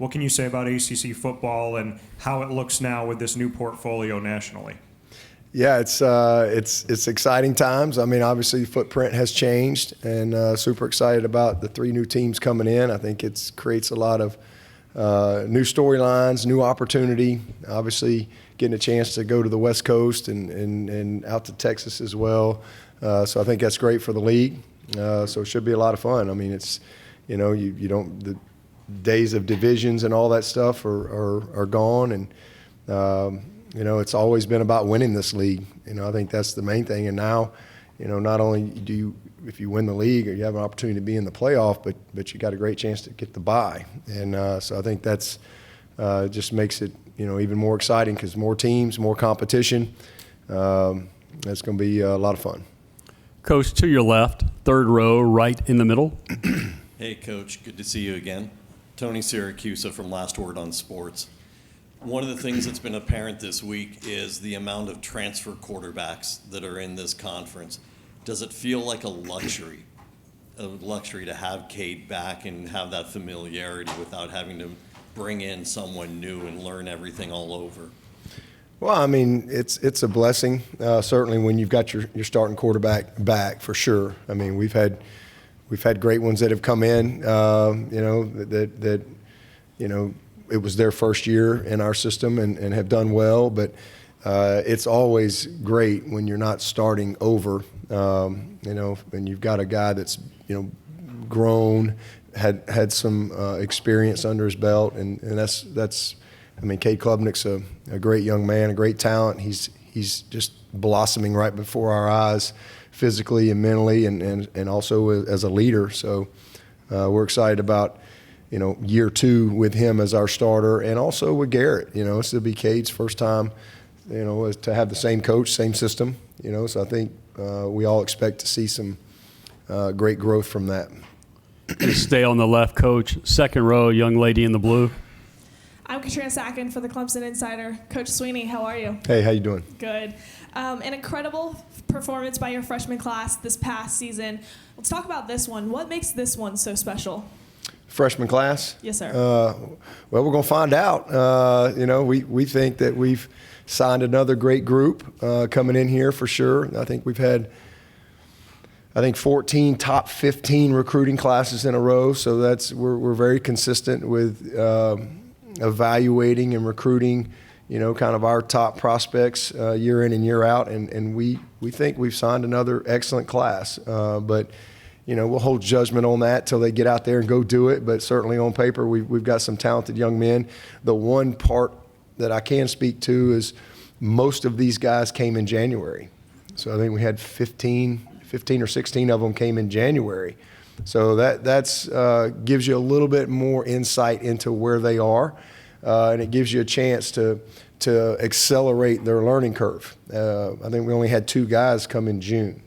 What can you say about ACC football and how it looks now with this new portfolio nationally? Yeah, it's exciting times. I mean, obviously, footprint has changed, and super excited about the 3 new teams coming in. I think it creates a lot of new storylines, new opportunity. Obviously, getting a chance to go to the West Coast and out to Texas as well. So I think that's great for the league. So it should be a lot of fun. I mean, it's you don't the days of divisions and all that stuff are gone, and it's always been about winning this league. I think that's the main thing. And now, not only do you, if you win the league, or you have an opportunity to be in the playoff, but you got a great chance to get the bye. And so I think that's just makes it even more exciting because more teams, more competition. That's going to be a lot of fun. Coach, to your left, third row, right in the middle. Hey, Coach. Good to see you again. Tony Siracusa from Last Word on Sports. One of the things that's been apparent this week is the amount of transfer quarterbacks that are in this conference. Does it feel like a luxury to have Cade back and have that familiarity without having to bring in someone new and learn everything all over? Well, I mean, it's a blessing, certainly when you've got your starting quarterback back, for sure. I mean, we've had great ones that have come in, it was their first year in our system and have done well, but it's always great when you're not starting over, and you've got a guy that's, grown, had some experience under his belt, and that's I mean, Cade Klubnik's a great young man, a great talent. He's just blossoming right before our eyes, physically and mentally, and also as a leader. So we're excited about year 2 with him as our starter, and also with Garrett. This will be Cade's first time, to have the same coach, same system. So I think we all expect to see some great growth from that. Stay on the left, Coach. Second row, young lady in the blue. I'm Katrina Sacken for the Clemson Insider. Coach Swinney, how are you? Hey, how you doing? Good. An incredible performance by your freshman class this past season. Let's talk about this one. What makes this one so special? Freshman class? Yes, sir. Well, we're going to find out. We think that we've signed another great group coming in here for sure. I think we've had 14 top 15 recruiting classes in a row. So we're very consistent with evaluating and recruiting, kind of our top prospects year in and year out. And we think we've signed another excellent class. But we'll hold judgment on that till they get out there and go do it. But certainly on paper, we've got some talented young men. The one part that I can speak to is most of these guys came in January. So I think we had 15 or 16 of them came in January. So that's gives you a little bit more insight into where they are, and it gives you a chance to accelerate their learning curve. I think we only had 2 guys come in June.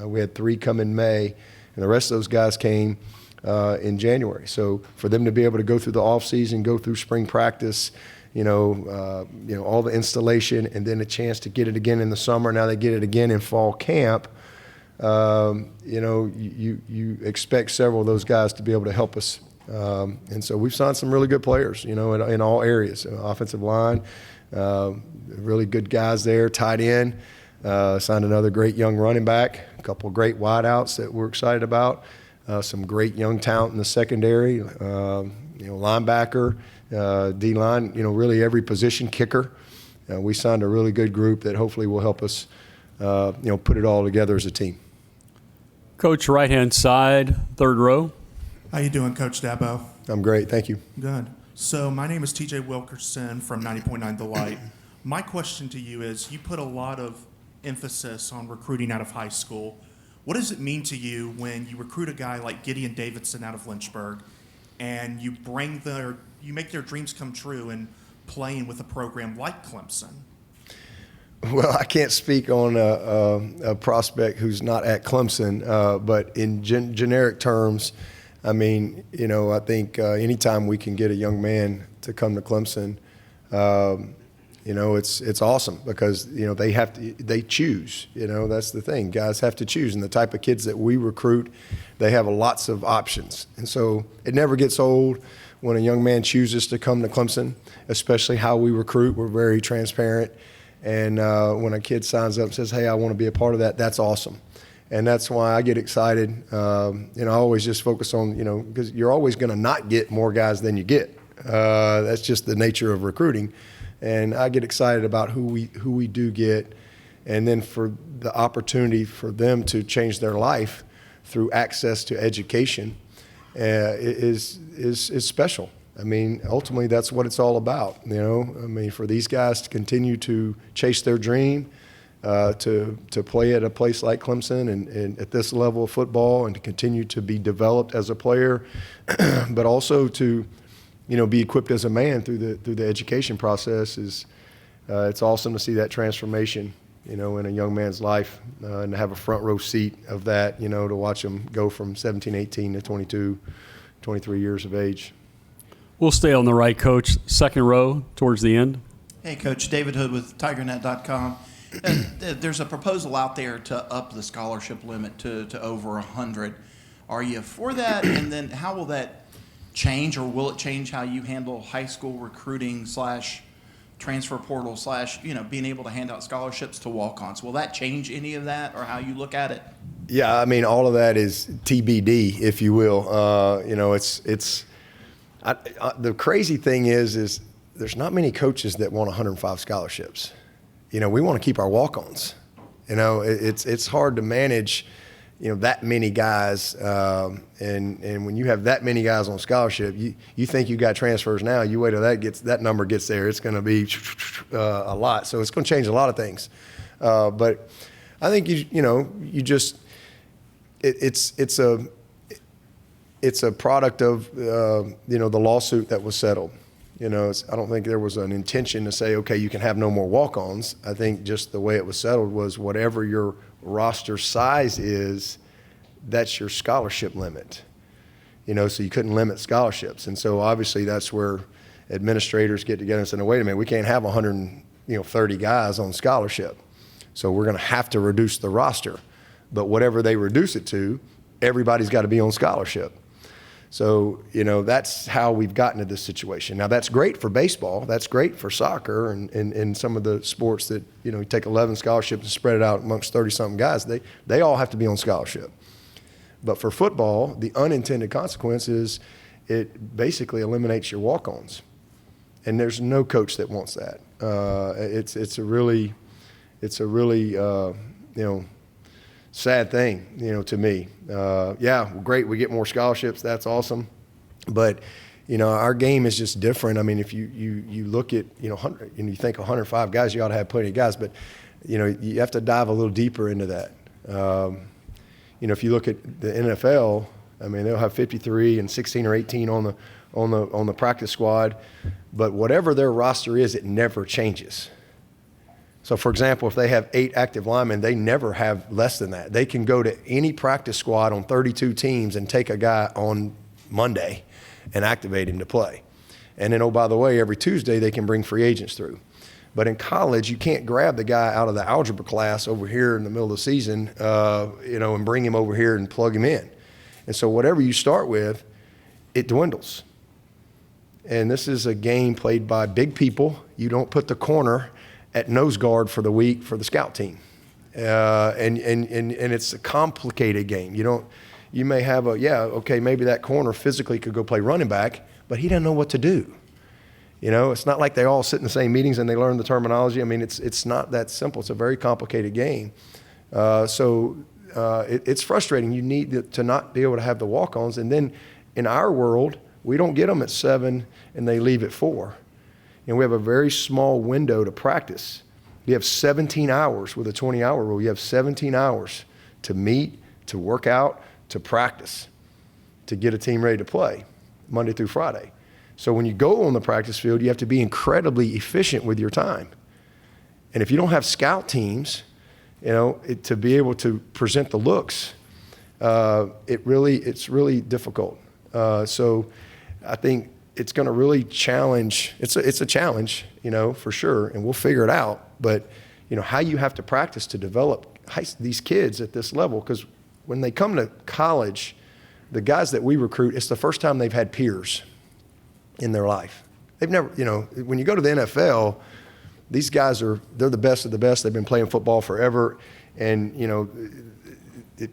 We had 3 come in May, and the rest of those guys came in January. So for them to be able to go through the off season, go through spring practice, all the installation, and then a chance to get it again in the summer. Now they get it again in fall camp. You expect several of those guys to be able to help us. And so we've signed some really good players, in all areas. Offensive line, really good guys there. Tight end, signed another great young running back, a couple of great wideouts that we're excited about. Some great young talent in the secondary, linebacker, D-line, really every position, kicker. We signed a really good group that hopefully will help us, put it all together as a team. Coach, right-hand side, third row. How you doing, Coach Dabo? I'm great, thank you. Good. So my name is TJ Wilkerson from 90.9 The Light. My question to you is, you put a lot of emphasis on recruiting out of high school. What does it mean to you when you recruit a guy like Gideon Davidson out of Lynchburg and you make their dreams come true in playing with a program like Clemson? Well, I can't speak on a prospect who's not at Clemson, but in generic terms, I mean, I think anytime we can get a young man to come to Clemson, it's awesome because they choose. That's the thing. Guys have to choose, and the type of kids that we recruit, they have lots of options, and so it never gets old when a young man chooses to come to Clemson, especially how we recruit. We're very transparent. And when a kid signs up and says, hey, I want to be a part of that, that's awesome. And that's why I get excited. I always just focus on, because you're always going to not get more guys than you get. That's just the nature of recruiting. And I get excited about who we do get. And then for the opportunity for them to change their life through access to education is special. I mean, ultimately, that's what it's all about. For these guys to continue to chase their dream, to play at a place like Clemson and at this level of football, and to continue to be developed as a player, but also to, be equipped as a man through the education process it's awesome to see that transformation, in a young man's life, and to have a front row seat of that, to watch them go from 17, 18 to 22, 23 years of age. We'll stay on the right, Coach. Second row towards the end. Hey, Coach. David Hood with TigerNet.com. There's a proposal out there to up the scholarship limit to over 100. Are you for that? And then how will that change, or will it change how you handle high school recruiting / transfer portal / being able to hand out scholarships to walk-ons? Will that change any of that, or how you look at it? Yeah, I mean, all of that is TBD, if you will. The crazy thing is there's not many coaches that want 105 scholarships. We want to keep our walk-ons. It's hard to manage, that many guys. And when you have that many guys on scholarship, you think you got transfers now. You wait till that number gets there. It's going to be a lot. So it's going to change a lot of things. But I think it's a product of the lawsuit that was settled. I don't think there was an intention to say, okay, you can have no more walk-ons. I think just the way it was settled was whatever your roster size is, that's your scholarship limit. So you couldn't limit scholarships. And so obviously that's where administrators get together and say, no, wait a minute, we can't have 130 guys on scholarship. So we're going to have to reduce the roster. But whatever they reduce it to, everybody's got to be on scholarship. So, that's how we've gotten to this situation. Now, that's great for baseball. That's great for soccer and some of the sports that, you take 11 scholarships and spread it out amongst 30-something guys. They all have to be on scholarship. But for football, the unintended consequence is it basically eliminates your walk-ons. And there's no coach that wants that. It's a really sad thing, to me. Great, we get more scholarships. That's awesome. But, our game is just different. I mean, if you look at, 100, and you think 105 guys, you ought to have plenty of guys. But, you have to dive a little deeper into that. If you look at the NFL, I mean, they'll have 53 and 16 or 18 on the practice squad. But whatever their roster is, it never changes. So, for example, if they have 8 active linemen, they never have less than that. They can go to any practice squad on 32 teams and take a guy on Monday and activate him to play. And then, oh, by the way, every Tuesday they can bring free agents through. But in college, you can't grab the guy out of the algebra class over here in the middle of the season, and bring him over here and plug him in. And so whatever you start with, it dwindles. And this is a game played by big people. You don't put the corner at nose guard for the week for the scout team. And it's a complicated game. You may have maybe that corner physically could go play running back, but he doesn't know what to do. It's not like they all sit in the same meetings and they learn the terminology. I mean, it's not that simple. It's a very complicated game. It's frustrating. You need to not be able to have the walk-ons. And then in our world, we don't get them at 7 and they leave at 4. And we have a very small window to practice. You have 17 hours with a 20-hour rule. You have 17 hours to meet, to work out, to practice, to get a team ready to play Monday through Friday. So when you go on the practice field, you have to be incredibly efficient with your time. And if you don't have scout teams, to be able to present the looks, it's really difficult. So I think it's going to really challenge. It's a challenge, for sure, and we'll figure it out. But how you have to practice to develop these kids at this level, because when they come to college, the guys that we recruit, it's the first time they've had peers. in their life. They've never, when you go to the NFL, these guys they're the best of the best. They've been playing football forever. And,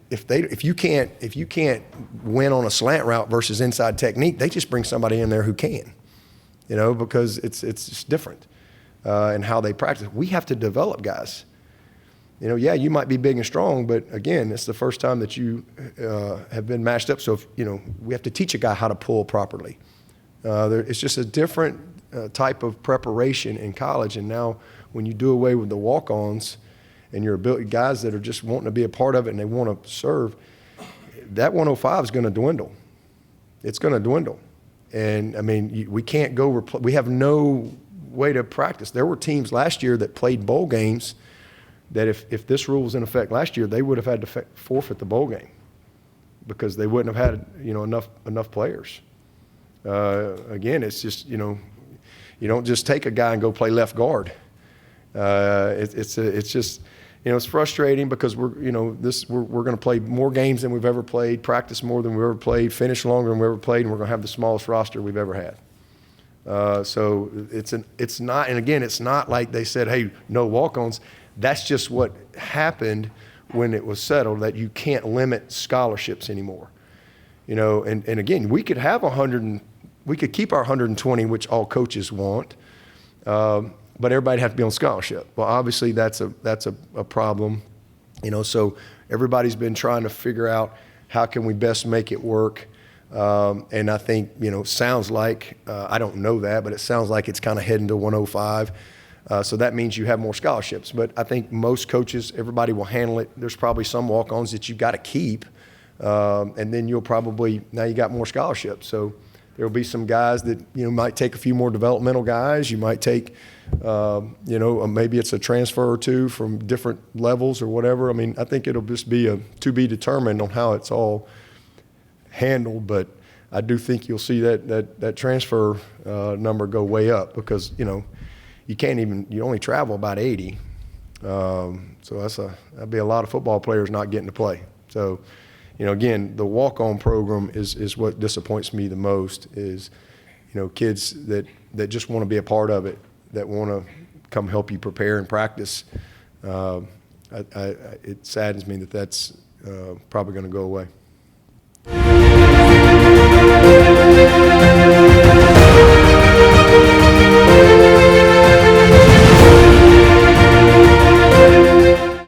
if you can't win on a slant route versus inside technique, they just bring somebody in there who can, because it's just different in how they practice. We have to develop guys. You might be big and strong, but again, it's the first time that you have been matched up. So, we have to teach a guy how to pull properly. It's just a different type of preparation in college. And now when you do away with the walk-ons and your guys that are just wanting to be a part of it and they want to serve, that 105 is going to dwindle. It's going to dwindle. And, we can't go we have no way to practice. There were teams last year that played bowl games that if this rule was in effect last year, they would have had to forfeit the bowl game because they wouldn't have had enough players. Again, it's just, you don't just take a guy and go play left guard. It's just, it's frustrating because we're going to play more games than we've ever played, practice more than we've ever played, finish longer than we've ever played, and we're going to have the smallest roster we've ever had. So it's not, and again, it's not like they said, hey, no walk-ons. That's just what happened when it was settled that you can't limit scholarships anymore. And again, we could have we could keep our 120, which all coaches want, but everybody have to be on scholarship. Well, obviously that's a problem, so everybody's been trying to figure out how can we best make it work. And I think, sounds like, I don't know that, but it sounds like it's kind of heading to 105. So that means you have more scholarships. But I think most coaches, everybody will handle it. There's probably some walk-ons that you've got to keep. And then you'll probably, now you got more scholarships. So there'll be some guys that, might take a few more developmental guys. You might take, maybe it's a transfer or two from different levels or whatever. I think it'll just be to be determined on how it's all handled. But I do think you'll see that transfer number go way up because, you only travel about 80. So that'd be a lot of football players not getting to play. So, again, the walk-on program is what disappoints me the most is, kids that just want to be a part of it, that want to come help you prepare and practice. It saddens me that that's probably going to go away.